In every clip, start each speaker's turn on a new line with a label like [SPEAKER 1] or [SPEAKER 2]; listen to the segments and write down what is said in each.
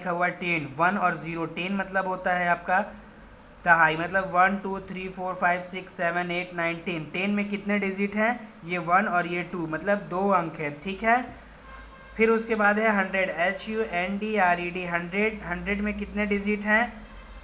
[SPEAKER 1] लिखा हुआ 10, 1 और 0, 10 मतलब होता है आपका दहाई, मतलब 1 2 3 4 5 6 7 8 9 10। 10 में कितने डिजिट हैं? ये 1 और ये 2, मतलब 2 अंक है, ठीक है। फिर उसके बाद है 100, HUNDRED, 100। 100 में कितने डिजिट हैं?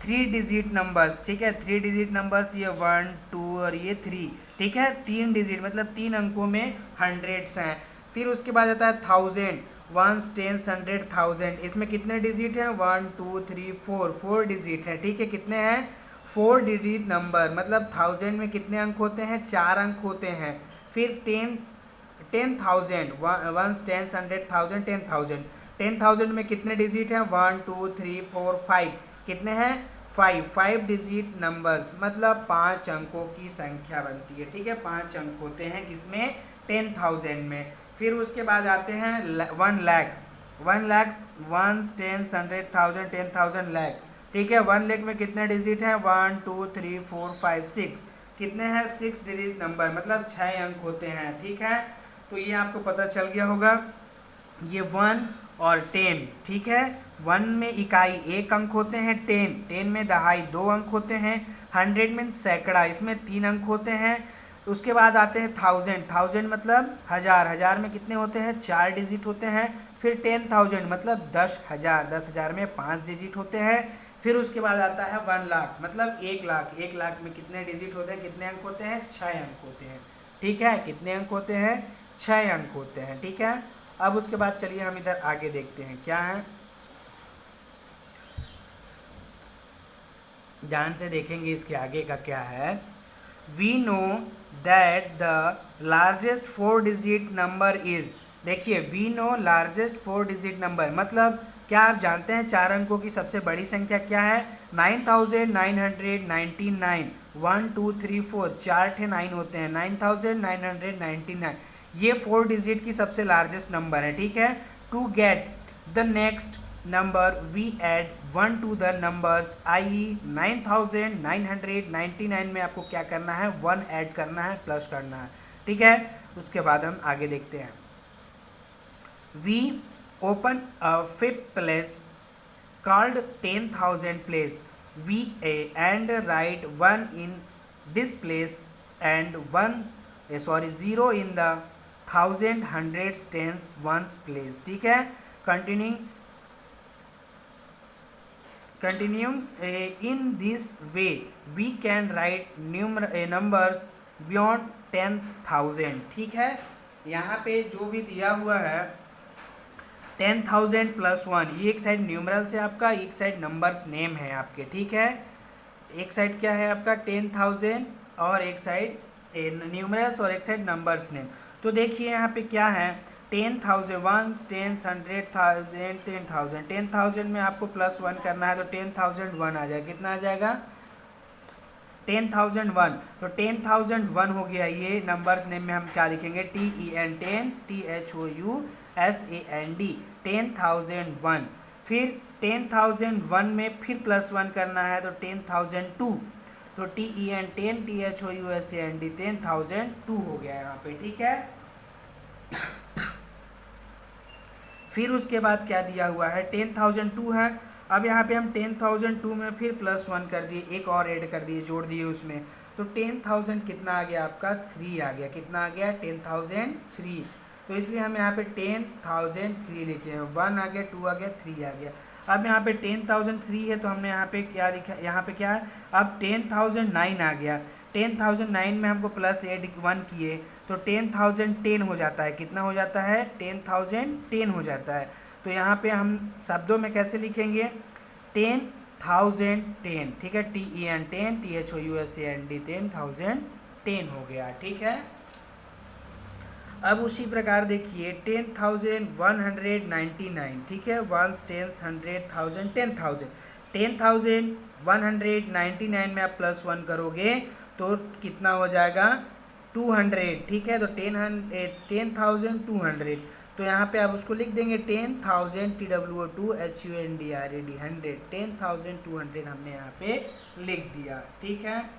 [SPEAKER 1] 3 डिजिट नंबर्स, ठीक है। 3 डिजिट नंबर्स, ये 1 2 और ये 3, ठीक है। 3 डिजिट मतलब 3 अंकों में हंड्रेड्स हैं। फिर उसके बाद आता है 1000, 1 10 100 1000। इसमें कितने डिजिट हैं? 1 2 3 4, 4 डिजिट हैं, ठीक है। कितने हैं? 4 डिजिट नंबर, मतलब 1000 में कितने अंक होते हैं? 4 अंक होते हैं। फिर 10,000, 1 10 100 1000, 10,000। 10,000 में कितने डिजिट हैं? 1 2 3 4 5। कितने हैं? 5 डिजिट नंबर्स, मतलब 5 अंकों की संख्या बनती है, ठीक है। 5 अंक होते हैं किसमें? 10,000 में। फिर उसके बाद आते हैं 1 लाख। 1 लाख, 1 10 100 1000 10,000 लाख, ठीक है। 1 लाख में कितने डिजिट हैं? 1 2 3 4 5 6। कितने हैं? 6 डिजिट नंबर, मतलब 6 अंक होते हैं, ठीक है। तो ये आपको पता चल गया होगा, ये 1 और 10, ठीक है। 1 में इकाई 1 अंक होते हैं, 10 में दहाई 2 अंक होते हैं, 100 में सैकड़ा, इसमें 3 अंक होते हैं। उसके बाद आते हैं 1000 मतलब हज़ार में कितने होते हैं? 4 डिजिट होते हैं। फिर 10,000 मतलब 10,000 में 5 डिजिट होते हैं। फिर उसके बाद आता है 1 लाख, मतलब 1 लाख में कितने डिजिट होते हैं? कितने अंक होते हैं? 6 अंक होते हैं, ठीक है। कितने अंक होते हैं? 6 अंक होते हैं, ठीक है। अब उसके बाद चलिए हम इधर आगे देखते हैं क्या है, ध्यान से देखेंगे इसके आगे का क्या है। We know that the largest 4 digit number is, देखिए we know largest 4 digit number, मतलब क्या आप जानते हैं 4 अंकों की सबसे बड़ी संख्या क्या है? 9,999। 1 2 3 4, 4 ठे 9 होते हैं, 9,999, ये 4 डिजिट की सबसे लार्जेस्ट नंबर है, ठीक है। To get the next number we add 1 to the numbers, I 9,999 में आपको क्या करना है? 1 ऐड करना है, प्लस करना है, ठीक है। उसके बाद हम आगे देखते हैं। We open a fifth place called 10,000 place, we and write 1 in this place and 0 in the 1000 hundreds tens ones place, ठीक है। continuing in this way we can write numbers beyond 10,000, ठीक है। यहाँ पे जो भी दिया हुआ है 10,000 + 1, ये एक साइड न्यूमरल्स है आपका, एक साइड नंबर्स नेम है आपके, ठीक है। एक साइड क्या है आपका? 10,000 और एक साइड न्यूमरल्स और एक साइड नंबर्स नेम। तो देखिए यहाँ पे क्या है, 10,000, 1 10 100 1000 10,000। 10,000 में आपको +1 करना है तो 10,001 आ जाएगा। कितना आ जाएगा? 10,001। तो 10,001 हो गया। ये नंबर्स नेम में हम क्या लिखेंगे? TEN 10, THOUSAND, 10,001। फिर 10,001 में फिर +1 करना है तो 10,002, तो TEN 10, THOUSAND, 10,002 हो गया यहाँ पे, ठीक है। फिर उसके बाद क्या दिया हुआ है? 10,002 है। अब यहाँ पे हम 10,002 में फिर +1 कर दिए, एक और ऐड कर दिए, जोड़ दिए उसमें, तो 10,000 कितना आ गया आपका? 3 आ गया। कितना आ गया? 10,003। तो इसलिए हम यहाँ पे 10,003 लिखे हैं। 1 आ गया, 2 आ गया, 3 आ गया। अब यहाँ पे 10,003 है तो हमने यहाँ पे क्या लिखा? यहाँ पे क्या है? अब 10,009 आ गया। 10,009 में हमको +1 किए तो 10,010 हो जाता है। कितना हो जाता है? 10,010 हो जाता है। तो यहाँ पे हम शब्दों में कैसे लिखेंगे? 10,010, ठीक है। TEN 10, THOUSAND, 10,010 हो गया, ठीक है। अब उसी प्रकार देखिए 10,199, ठीक है। 1 10 100 1000 10,000। 10,199 में आप +1 करोगे तो कितना हो जाएगा? 200, ठीक है। तो 10,200, तो यहाँ पे आप उसको लिख देंगे 10,000 TWO2 HUNDRED 100, 10,200 हमने यहाँ पे लिख दिया, ठीक है।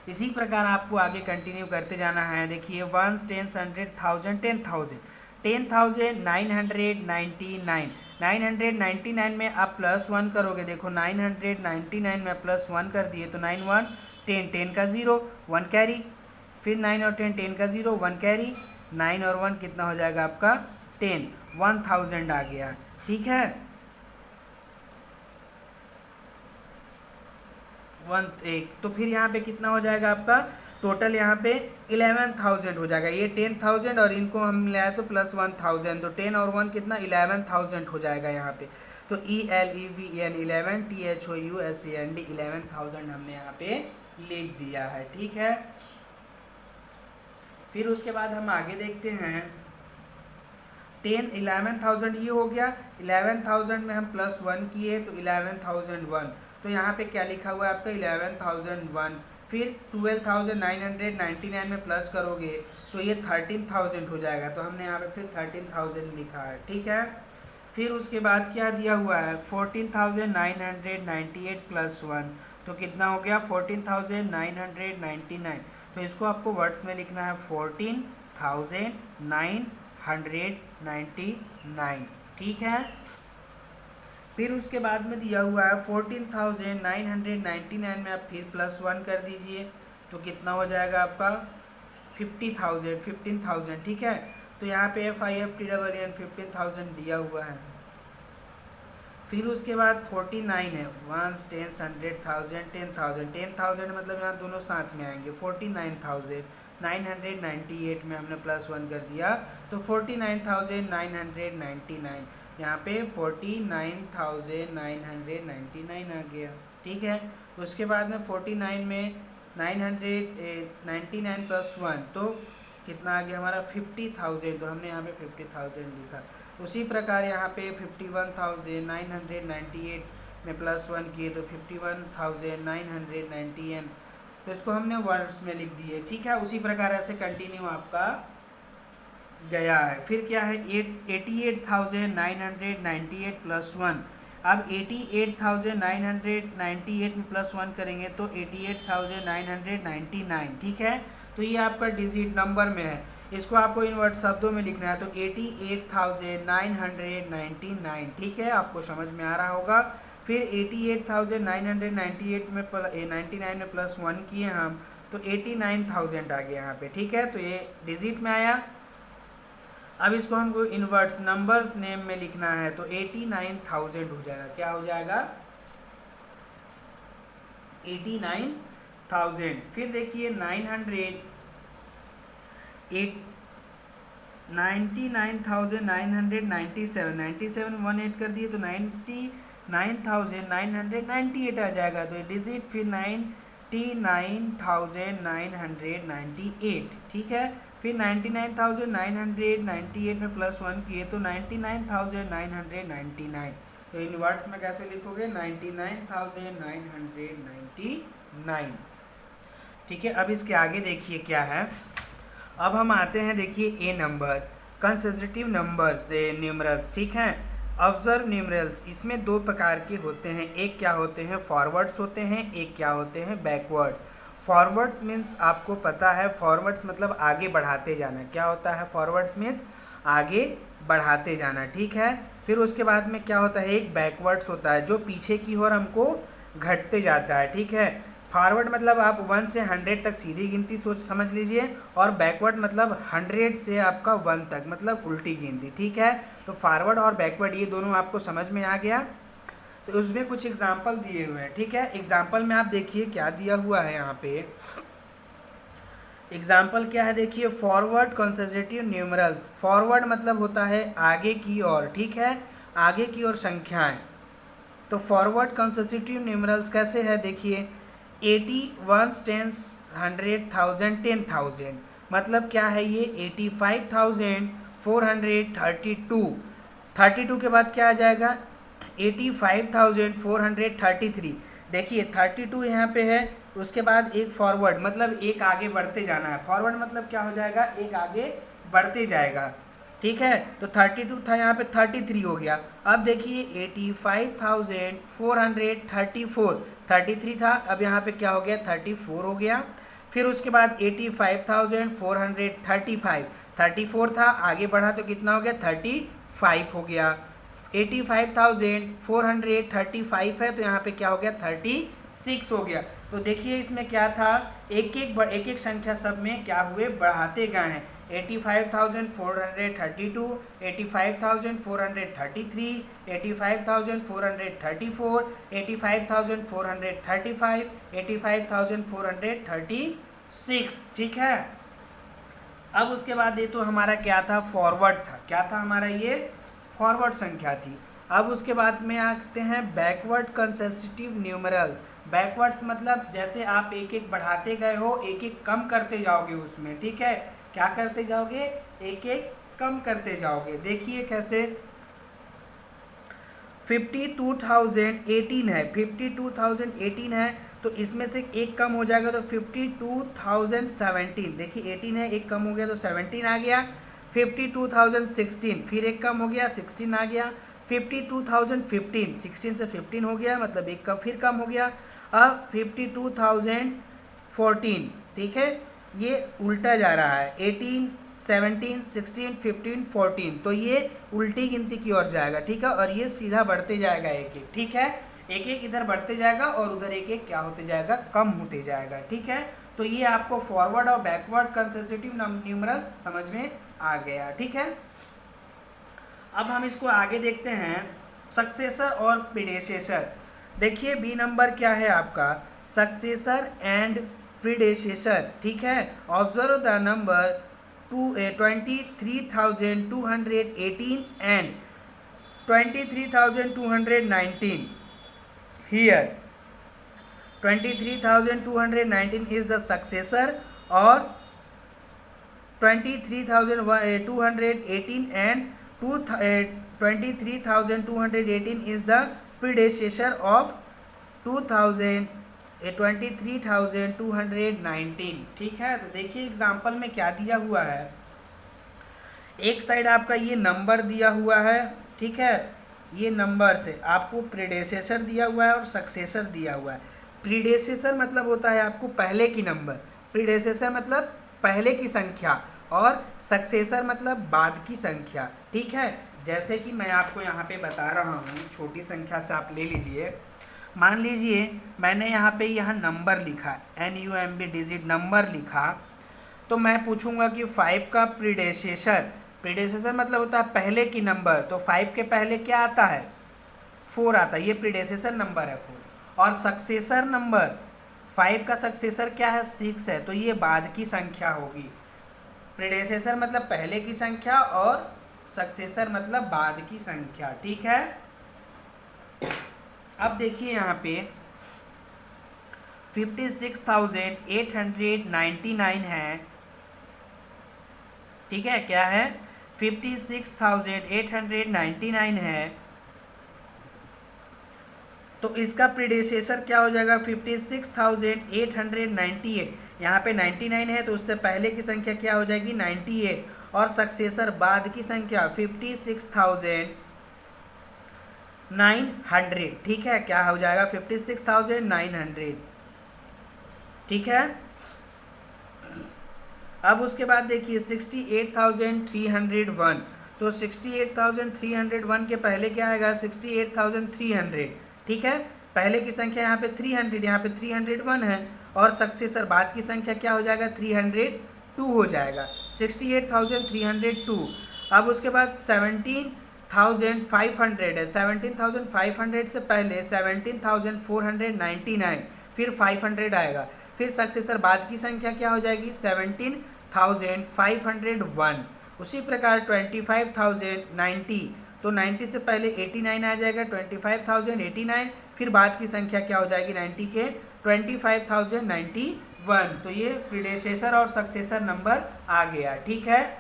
[SPEAKER 1] इसी प्रकार आपको आगे कंटिन्यू करते जाना है। देखिए 1 10 100 1000 10,000, 10,999, 999 में आप +1 करोगे, देखो 999 में +1 कर दिए तो 9 1 10, 10 का 0 1 कैरी, फिर 9 और 10, 10 का 0 1 कैरी, 9 और 1 कितना हो जाएगा आपका 10, 1000 आ गया। ठीक है, 1 तो फिर यहाँ पे कितना हो जाएगा आपका टोटल, यहाँ पे 11,000 हो जाएगा। ये 10,000 और इनको हम मिलाया तो +1000, तो 10 और 1 कितना 11,000 हो जाएगा यहाँ पे। तो ELEVEN 11 THOUSAND 11,000 हमने यहाँ पे लिख दिया है। ठीक है, फिर उसके बाद हम आगे देखते हैं 11,000 ये हो गया, 11,000 में हम +1 किए तो 11,001, तो यहाँ पे क्या लिखा हुआ है आपका 11,001। फिर 12,999 में प्लस करोगे तो ये 13,000 हो जाएगा, तो हमने यहाँ पे फिर 13,000 लिखा है। ठीक है, फिर उसके बाद क्या दिया हुआ है 14,998 +1, तो कितना हो गया 14,999, तो इसको आपको वर्ड्स में लिखना है 14,999। ठीक है, फिर उसके बाद में दिया हुआ है 14,999 में आप फिर +1 कर दीजिए तो कितना हो जाएगा आपका 15,000। ठीक है, तो यहाँ पे FIFTEEN 15,000 दिया हुआ है। फिर उसके बाद 49 है, 1 10 100,000 10,000, 10,000 मतलब यहाँ दोनों साथ में आएंगे, 49,998 में हमने +1 कर दिया तो 49,999, यहाँ पे 49,999 आ गया। ठीक है, उसके बाद में 49 में 999 +1 तो कितना आ गया हमारा 50,000, तो हमने यहाँ पे 50,000 लिखा। उसी प्रकार यहाँ पे 51,998 में +1 किए तो 51,999, तो इसको हमने वर्ड्स में लिख दिए। ठीक है, उसी प्रकार ऐसे कंटिन्यू आपका गया है। फिर क्या है 88,998 +1, अब 88,998 में +1 करेंगे तो 88,999। ठीक है, तो ये आपका डिजिट नंबर में है, इसको आपको इन वर्ड शब्दों में लिखना है, तो 88,999। ठीक है, आपको समझ में आ रहा होगा। फिर 88,998 में 99 में +1 किए हम तो 89,000 आ गया यहाँ पे। ठीक है, तो ये डिजिट में आया। अब इसको हमको इनवर्ट्स नंबर्स नेम में लिखना है तो 89,000 हो जाएगा। क्या हो जाएगा 89,000। फिर देखिए 99,997 97 1 ऐड कर दिए तो 99,998 आ जाएगा, तो डिजिट फिर 99,998। ठीक है, फिर 99,998 में +1 किए तो 99,999, तो इन वर्ड्स में कैसे लिखोगे 99,999। ठीक है, अब इसके आगे देखिए क्या है। अब हम आते हैं देखिए ए नंबर कंसेक्यूटिव नंबर न्यूमरल्स। ठीक है, ऑब्जर्व न्यूमरल्स, इसमें दो प्रकार के होते हैं, एक क्या होते हैं फॉरवर्ड्स होते हैं, एक क्या होते हैं बैकवर्ड्स। फॉरवर्ड्स मीन्स आपको पता है, फॉरवर्ड्स मतलब आगे बढ़ाते जाना। क्या होता है फॉरवर्ड्स मीन्स आगे बढ़ाते जाना। ठीक है, फिर उसके बाद में क्या होता है एक बैकवर्ड्स होता है जो पीछे की ओर हमको घटते जाता है। ठीक है, फॉरवर्ड मतलब आप 1 से 100 तक सीधी गिनती सोच समझ लीजिए, और बैकवर्ड मतलब 100 से आपका 1 तक मतलब उल्टी गिनती। ठीक है, तो फॉरवर्ड और बैकवर्ड ये दोनों आपको समझ में आ गया। तो उसमें कुछ एग्जाम्पल दिए हुए हैं। ठीक है, एग्जाम्पल में आप देखिए क्या दिया हुआ है यहाँ पे। एग्जाम्पल क्या है देखिए, फॉरवर्ड कंसेक्यूटिव न्यूमरल्स। फॉरवर्ड मतलब होता है आगे की ओर। ठीक है, आगे की ओर संख्याएं। तो फॉरवर्ड कंसेक्यूटिव न्यूमरल्स कैसे है देखिए, 80 1 10 100,000 10,000 मतलब क्या है ये 85,432। 32 के बाद क्या आ जाएगा 85,433। देखिए 32 यहाँ पे है, उसके बाद एक फॉरवर्ड मतलब एक आगे बढ़ते जाना है। फॉरवर्ड मतलब क्या हो जाएगा एक आगे बढ़ते जाएगा। ठीक है, तो 32 था यहाँ पे 33 हो गया। अब देखिए 85,434, 33 था अब यहाँ पे क्या हो गया 34 हो गया। फिर उसके बाद 85,435, 34 था आगे बढ़ा तो कितना हो गया 35 हो गया। 85,435 है, तो यहाँ पे क्या हो गया 36 हो गया। तो देखिए इसमें क्या था, एक एक संख्या सब में क्या हुए, बढ़ाते गए हैं। 85,432, 85,433, 85,434, 85,435, 85,436, ठीक है। अब उसके बाद ये तो हमारा क्या था, फॉरवर्ड था, क्या था हमारा ये, फॉरवर्ड संख्या थी। अब उसके बाद में आते हैं बैकवर्ड कंसेक्यूटिव न्यूमरल्स। बैकवर्ड्स मतलब जैसे आप एक एक बढ़ाते गए हो, एक एक कम करते जाओगे उसमें, ठीक है। क्या करते जाओगे, एक एक कम करते जाओगे। देखिए कैसे, 52,018 है, 52,018 है, तो इसमें से एक कम हो जाएगा तो 52,017। देखिए 18 है, एक कम हो गया तो 17 आ गया। 52,016, फिर एक कम हो गया 16 आ गया। 52,015, 16 से 15 हो गया, मतलब एक कम, फिर कम हो गया। अब 52,014, ठीक है, ये उल्टा जा रहा है, 18, 17, 16, 15, 14, तो ये उल्टी गिनती की ओर जाएगा, ठीक है। और ये सीधा बढ़ते जाएगा एक एक, ठीक है, एक एक इधर बढ़ते जाएगा और उधर एक एक क्या होते जाएगा, कम होते जाएगा, ठीक है। तो ये आपको फॉरवर्ड और बैकवर्ड कंसेक्यूटिव न्यूमरल्स समझ में आ गया, ठीक है। अब हम इसको आगे देखते हैं, सक्सेसर और प्रीडेसेसर। देखिए बी नंबर क्या है आपका, सक्सेसर एंड प्रीडेसेसर, ठीक है। Observe the number 23,218 and 23,219 here. 23,219 is the successor और 23,218 and 23,218 is the predecessor of 23,219, ठीक है। तो देखिए एग्जाम्पल में क्या दिया हुआ है, एक साइड आपका ये नंबर दिया हुआ है, ठीक है, ये नंबर से आपको प्रीडेसेसर दिया हुआ है और सक्सेसर दिया हुआ है। प्रीडेसेसर मतलब होता है आपको पहले की नंबर, प्रीडेसेसर मतलब पहले की संख्या, और सक्सेसर मतलब बाद की संख्या, ठीक है। जैसे कि मैं आपको यहाँ पे बता रहा हूँ, छोटी संख्या से आप ले लीजिए, मान लीजिए मैंने यहाँ पे नंबर लिखा, NUMB डिजिट नंबर लिखा, तो मैं पूछूंगा कि 5 का प्रीडेसेसर, प्रीडेसेसर मतलब होता है पहले की नंबर, तो 5 के पहले क्या आता है, 4 आता है, ये प्रीडेसेसर नंबर है 4। और सक्सेसर नंबर, 5 का सक्सेसर क्या है, 6 है, तो ये बाद की संख्या होगी। प्रीडेसेसर मतलब पहले की संख्या और सक्सेसर मतलब बाद की संख्या, ठीक है। अब देखिए यहाँ पे 56,899 है, ठीक है, क्या है, 56,899 है, तो इसका प्रीडेसेसर क्या हो जाएगा, 56,898। यहाँ पे 99 है तो उससे पहले की संख्या क्या हो जाएगी, 98, और सक्सेसर बाद की संख्या 56,900, ठीक है, क्या हो जाएगा 56,900, ठीक है। अब उसके बाद देखिए 68,301, तो 68,301 के पहले क्या आएगा, 68,300, ठीक है, पहले की संख्या यहाँ पे 300, यहाँ पे 301 है, और सक्सेसर बाद की संख्या क्या हो जाएगा, 302 हो जाएगा, 68,302। अब उसके बाद 17,500 है, 17,500 से पहले 17,499, फिर 500 आएगा, फिर सक्सेसर बाद की संख्या क्या हो जाएगी, 17,501। उसी प्रकार 25,090, तो 90 से पहले 89 आ जाएगा, 25,089, फिर बाद की संख्या क्या हो जाएगी 90 के, 25,091। तो ये प्रीडेसेसर और सक्सेसर नंबर आ गया, ठीक है,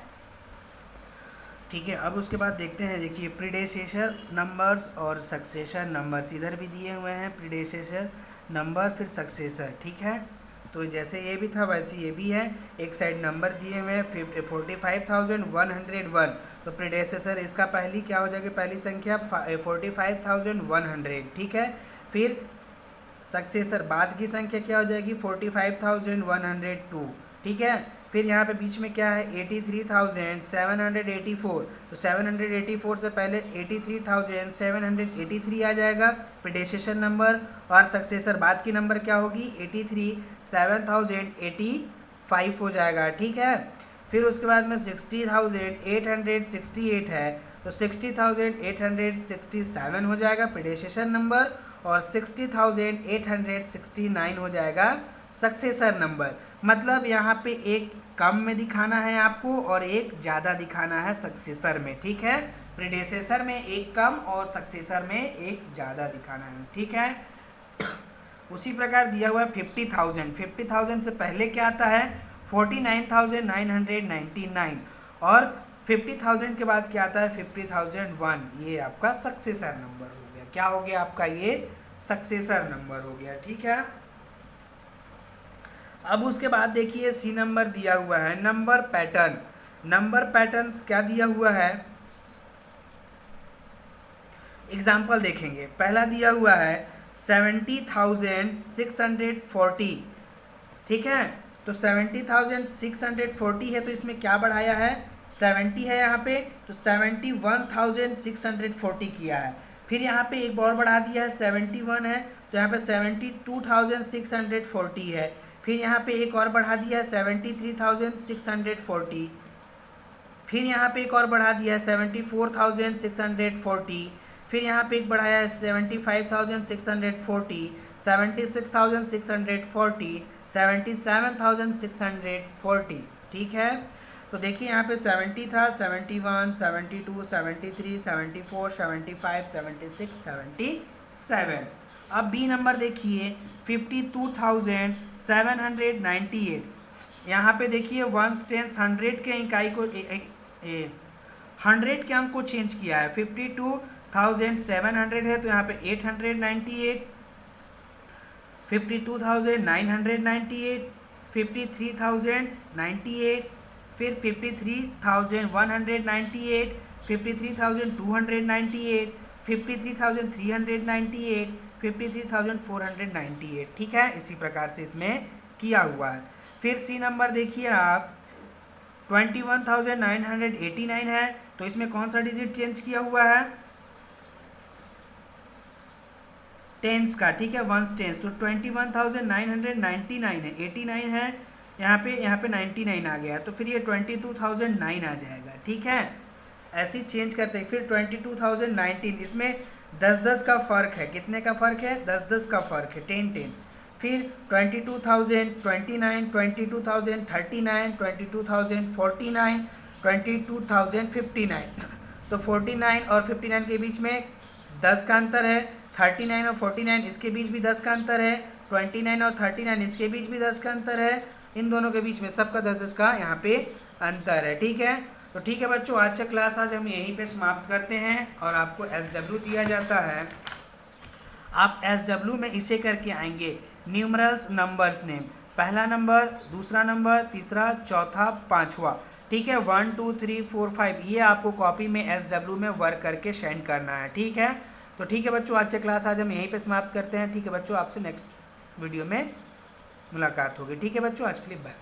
[SPEAKER 1] ठीक है। अब उसके बाद देखते हैं, देखिए प्रीडेसेसर नंबर्स और सक्सेसर नंबर्स इधर भी दिए हुए हैं, प्रीडेसेसर नंबर फिर सक्सेसर, ठीक है। तो जैसे ये भी था वैसे ये भी है, एक साइड नंबर दिए हुए हैं 45,101, तो प्रीडेसेसर इसका पहली क्या हो जाएगी, पहली संख्या 45,100, ठीक है। फिर सक्सेसर बाद की संख्या क्या हो जाएगी 45,102, ठीक है। फिर यहाँ पे बीच में क्या है 83,784, तो 784 से पहले 83,783 आ जाएगा प्रीडेसेसर नंबर, और सक्सेसर बाद की नंबर क्या होगी 7,085 हो जाएगा, ठीक है। फिर उसके बाद में 60,868 है, तो 60,867 हो जाएगा प्रीडेसेसर नंबर, और 60,869 हो जाएगा सक्सेसर नंबर। मतलब यहाँ पे एक कम में दिखाना है आपको और एक ज़्यादा दिखाना है सक्सेसर में, ठीक है। प्रीडेसेसर में एक कम और सक्सेसर में एक ज़्यादा दिखाना है, ठीक है। उसी प्रकार दिया हुआ है 50,000 से पहले क्या आता है 49,999, और 50,000 के बाद क्या आता है 50,001, ये आपका सक्सेसर नंबर हो गया। क्या हो गया आपका, ये सक्सेसर नंबर हो गया, ठीक है। अब उसके बाद देखिए सी नंबर दिया हुआ है नंबर पैटर्न। नंबर पैटर्न्स क्या दिया हुआ है, एग्जाम्पल देखेंगे। पहला दिया हुआ है 70,640, ठीक है। तो 70,640 है, तो इसमें क्या बढ़ाया है 70 है यहाँ पे, तो 71,640 किया है। फिर यहाँ पे एक और बढ़ा दिया है 71 है, तो यहाँ पे 72,640 है। फिर यहाँ पे एक और बढ़ा दिया है 73,640, फिर यहाँ पे एक और बढ़ा दिया है 74,640, फिर यहाँ पे एक बढ़ाया है 75,640, 76,640, 77,640, ठीक है। तो देखिए यहाँ पे 70 था, 71, 72, 73, 74, 75, 76, 77। अब बी नंबर देखिए 52,798। यहाँ पे देखिए वंस टेंस 100 के इकाई को 100 के अंक को चेंज किया है। 52,700 है, तो यहाँ पे 898, 52,998, 53,098, फिर 53,198, 53,298, 53,398, 53,498, ठीक है। इसी प्रकार से इसमें किया हुआ है। फिर सी नंबर देखिए आप 21,989 है, तो इसमें कौन सा डिजिट चेंज किया हुआ है टेंस का, ठीक है, वंस टेंस। तो 21,999 है, 89 है, यहाँ पे 99 आ गया, तो फिर ये 22,009 आ जाएगा, ठीक है। ऐसे ही चेंज करते हैं। फिर 22,019, इसमें 10-10 का फ़र्क है। कितने का फ़र्क है 10-10 का फ़र्क है, 10-10। फिर 22,029, 22,039, 22,049, 22,059। तो 49 और 59 के बीच में 10 का अंतर है, 39 और 49 इसके बीच भी 10 का अंतर है, 29 और 39 इसके बीच भी 10 का अंतर है। इन दोनों के बीच में सबका 10-10 का यहाँ पे अंतर है, ठीक है। तो ठीक है बच्चों, आज का क्लास आज हम यहीं पे समाप्त करते हैं, और आपको SW दिया जाता है। आप SW में इसे करके आएंगे न्यूमरल्स नंबर्स नेम, पहला नंबर, दूसरा नंबर, तीसरा, चौथा, पांचवा, ठीक है। 1 2 3 4 5 ये आपको कॉपी में SW में वर्क करके सेंड करना है, ठीक है। तो ठीक है बच्चों, आज का क्लास आज हम यहीं पे समाप्त करते हैं। ठीक है बच्चों, आपसे नेक्स्ट वीडियो में मुलाकात होगी। ठीक है बच्चों, आज के लिए बाय।